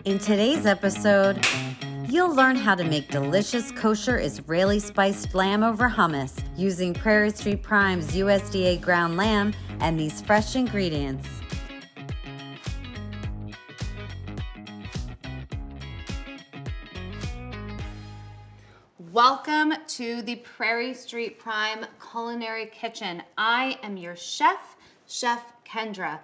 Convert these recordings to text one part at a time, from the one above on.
In today's episode, you'll learn how to make delicious kosher Israeli spiced lamb over hummus using Prairie Street Prime's USDA ground lamb and these fresh ingredients. Welcome to the Prairie Street Prime Culinary Kitchen. I am your chef, Chef Kendra.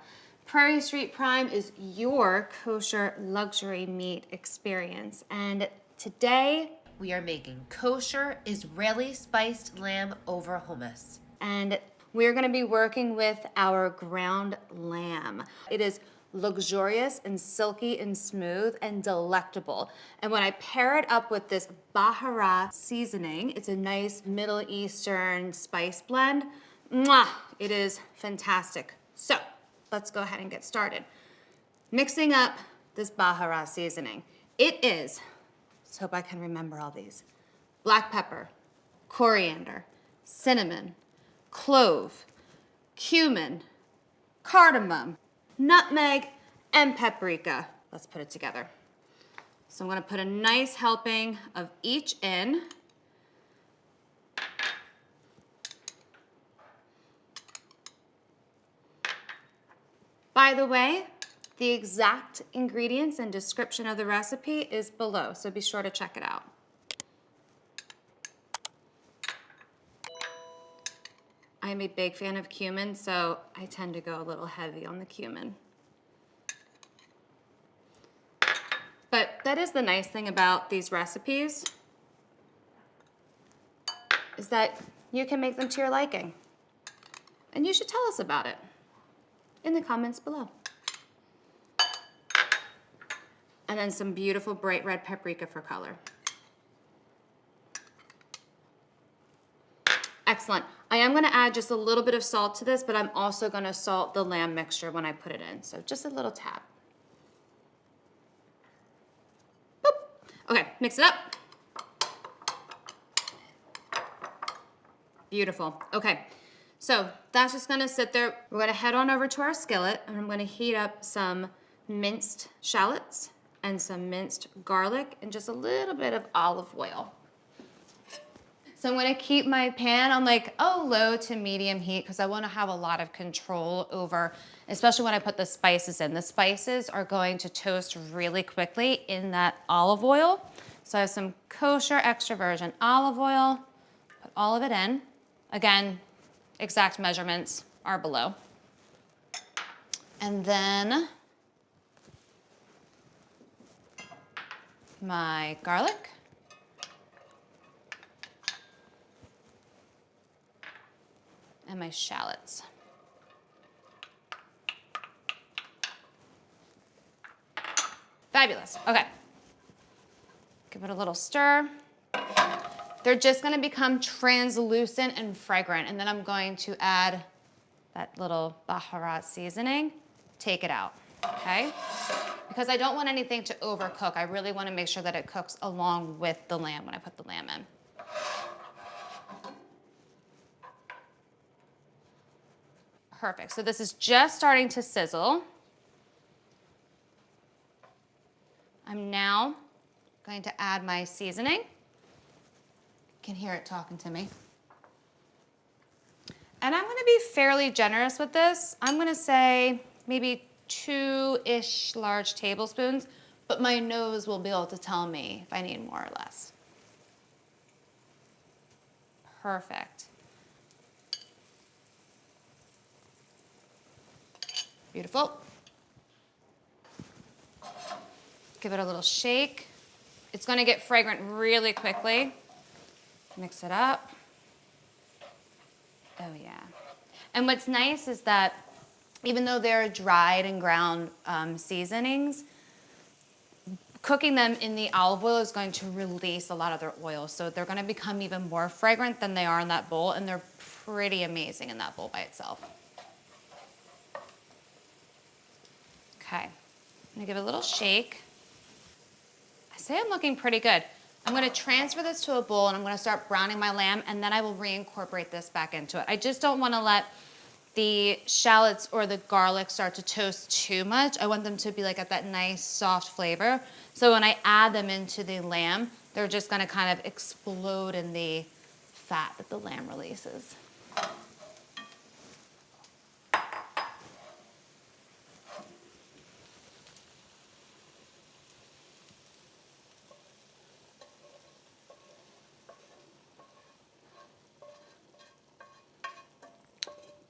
Prairie Street Prime is your kosher luxury meat experience. And today we are making kosher Israeli spiced lamb over hummus. And we're gonna be working with our ground lamb. It is luxurious and silky and smooth and delectable. And when I pair it up with this Baharat seasoning, it's a nice Middle Eastern spice blend. Mwah! It is fantastic. So let's go ahead and get started. Mixing up this Baharat seasoning. It is, let's hope I can remember all these. Black pepper, coriander, cinnamon, clove, cumin, cardamom, nutmeg, and paprika. Let's put it together. So I'm gonna put a nice helping of each in. By the way, the exact ingredients and description of the recipe is below, so be sure to check it out. I'm a big fan of cumin, so I tend to go a little heavy on the cumin. But that is the nice thing about these recipes, is that you can make them to your liking. And you should tell us about it in the comments below. And then some beautiful bright red paprika for color. Excellent. I am gonna add just a little bit of salt to this, but I'm also gonna salt the lamb mixture when I put it in. So just a little tap. Boop. Okay, mix it up. Beautiful. Okay, so that's just gonna sit there. We're gonna head on over to our skillet, and I'm gonna heat up some minced shallots and some minced garlic and just a little bit of olive oil. So I'm gonna keep my pan on like a low to medium heat because I wanna have a lot of control over, especially when I put the spices in. The spices are going to toast really quickly in that olive oil. So I have some kosher extra virgin olive oil, put all of it in. Again, exact measurements are below. And then my garlic. And my shallots. Fabulous, okay. Give it a little stir. They're just gonna become translucent and fragrant, and then I'm going to add that little Baharat seasoning, take it out, okay? Because I don't want anything to overcook. I really wanna make sure that it cooks along with the lamb when I put the lamb in. Perfect, so this is just starting to sizzle. I'm now going to add my seasoning. You can hear it talking to me. And I'm gonna be fairly generous with this. I'm gonna say maybe 2-ish large tablespoons, but my nose will be able to tell me if I need more or less. Perfect. Beautiful. Give it a little shake. It's gonna get fragrant really quickly. Mix it up. Oh yeah. And what's nice is that even though they're dried and ground seasonings, cooking them in the olive oil is going to release a lot of their oil. So they're gonna become even more fragrant than they are in that bowl, and they're pretty amazing in that bowl by itself. Okay, I'm gonna give it a little shake. I say I'm looking pretty good. I'm gonna transfer this to a bowl and I'm gonna start browning my lamb, and then I will reincorporate this back into it. I just don't wanna let the shallots or the garlic start to toast too much. I want them to be like at that nice soft flavor. So when I add them into the lamb, they're just gonna kind of explode in the fat that the lamb releases.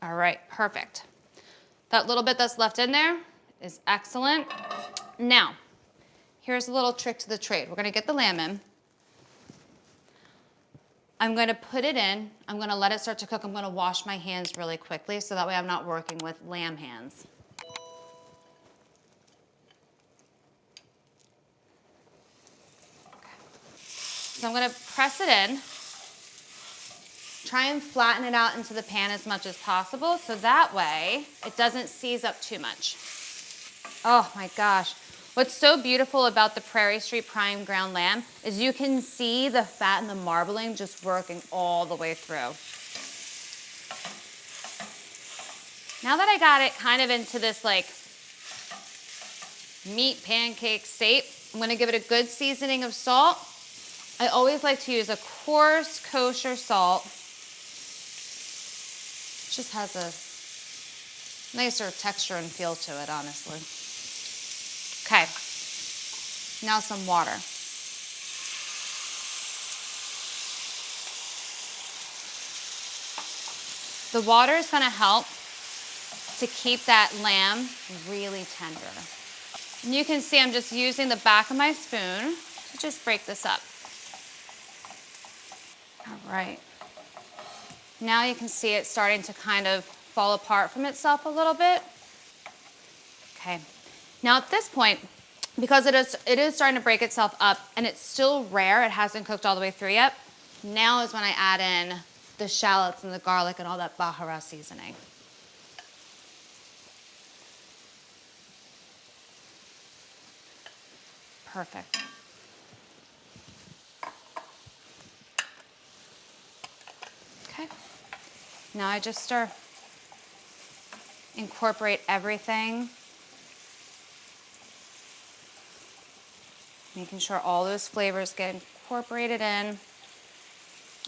All right, perfect. That little bit that's left in there is excellent. Now, here's a little trick to the trade. We're gonna get the lamb in. I'm gonna put it in. I'm gonna let it start to cook. I'm gonna wash my hands really quickly so that way I'm not working with lamb hands. Okay. So I'm gonna press it in. Try and flatten it out into the pan as much as possible so that way it doesn't seize up too much. Oh my gosh. What's so beautiful about the Prairie Street Prime ground lamb is you can see the fat and the marbling just working all the way through. Now that I got it kind of into this like meat pancake state, I'm gonna give it a good seasoning of salt. I always like to use a coarse kosher salt. It just has a nicer texture and feel to it, honestly. Okay, now some water. The water is gonna help to keep that lamb really tender. And you can see I'm just using the back of my spoon to just break this up. All right. Now you can see it starting to kind of fall apart from itself a little bit. Okay. Now at this point, because it is starting to break itself up and it's still rare, it hasn't cooked all the way through yet, now is when I add in the shallots and the garlic and all that Baharat seasoning. Perfect. Okay. Now I just stir. Incorporate everything. Making sure all those flavors get incorporated in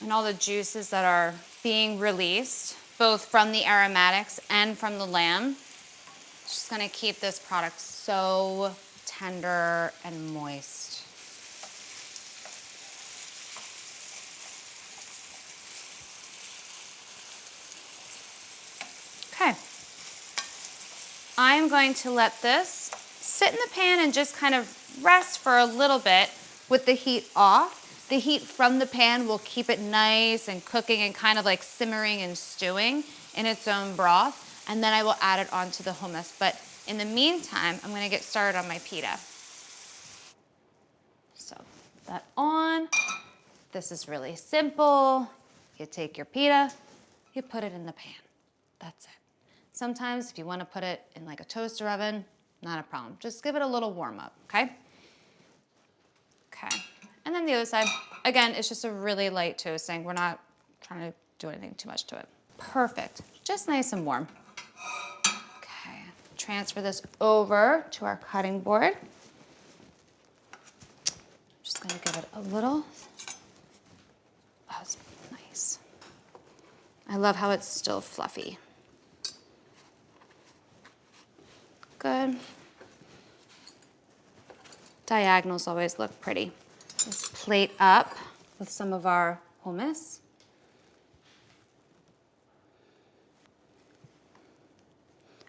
and all the juices that are being released, both from the aromatics and from the lamb. It's just gonna keep this product so tender and moist. Okay. I'm going to let this sit in the pan and just kind of rest for a little bit with the heat off. The heat from the pan will keep it nice and cooking and kind of like simmering and stewing in its own broth. And then I will add it onto the hummus. But in the meantime, I'm gonna get started on my pita. So put that on. This is really simple. You take your pita, you put it in the pan. That's it. Sometimes if you wanna put it in like a toaster oven, not a problem. Just give it a little warm up, okay? Okay, and then the other side, again, it's just a really light toasting. We're not trying to do anything too much to it. Perfect, just nice and warm. Okay, transfer this over to our cutting board. Just gonna give it a little, that's nice. I love how it's still fluffy. Good. Diagonals always look pretty. Let's plate up with some of our hummus.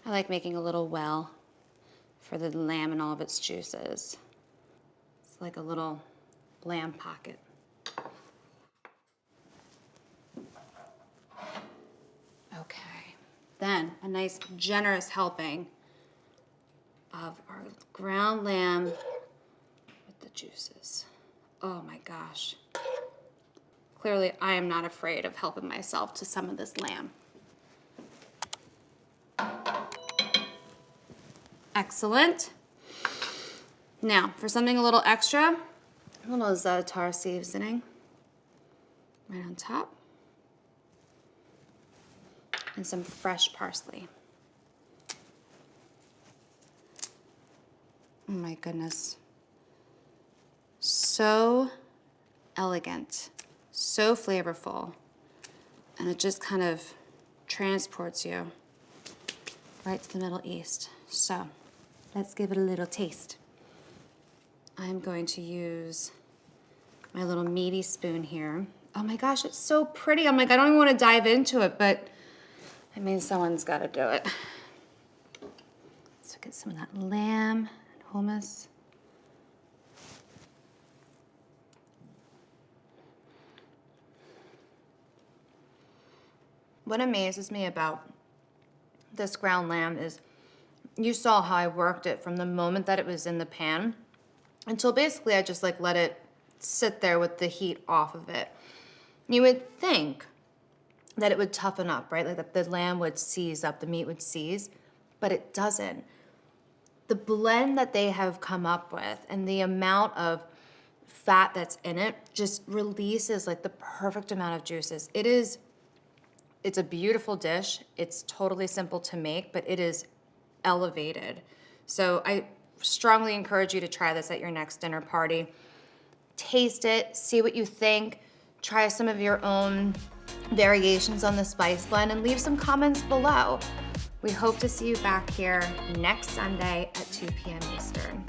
I like making a little well for the lamb and all of its juices. It's like a little lamb pocket. Okay, then a nice generous helping of our ground lamb with the juices. Oh my gosh. Clearly, I am not afraid of helping myself to some of this lamb. Excellent. Now, for something a little extra, a little za'atar seasoning right on top. and some fresh parsley. Oh my goodness. So elegant, so flavorful, and it just kind of transports you right to the Middle East. So let's give it a little taste. I'm going to use my little meaty spoon here. Oh my gosh, it's so pretty. I'm like, I don't even want to dive into it, but I mean, someone's got to do it. Let's get some of that lamb and hummus. What amazes me about this ground lamb is you saw how I worked it from the moment that it was in the pan until basically I just like let it sit there with the heat off of it. You would think that it would toughen up, right? Like that the lamb would seize up, the meat would seize, but it doesn't. The blend that they have come up with and the amount of fat that's in it just releases like the perfect amount of juices. It's a beautiful dish. It's totally simple to make, but it is elevated. So I strongly encourage you to try this at your next dinner party. Taste it, see what you think, try some of your own variations on the spice blend, and leave some comments below. We hope to see you back here next Sunday at 2 p.m. Eastern.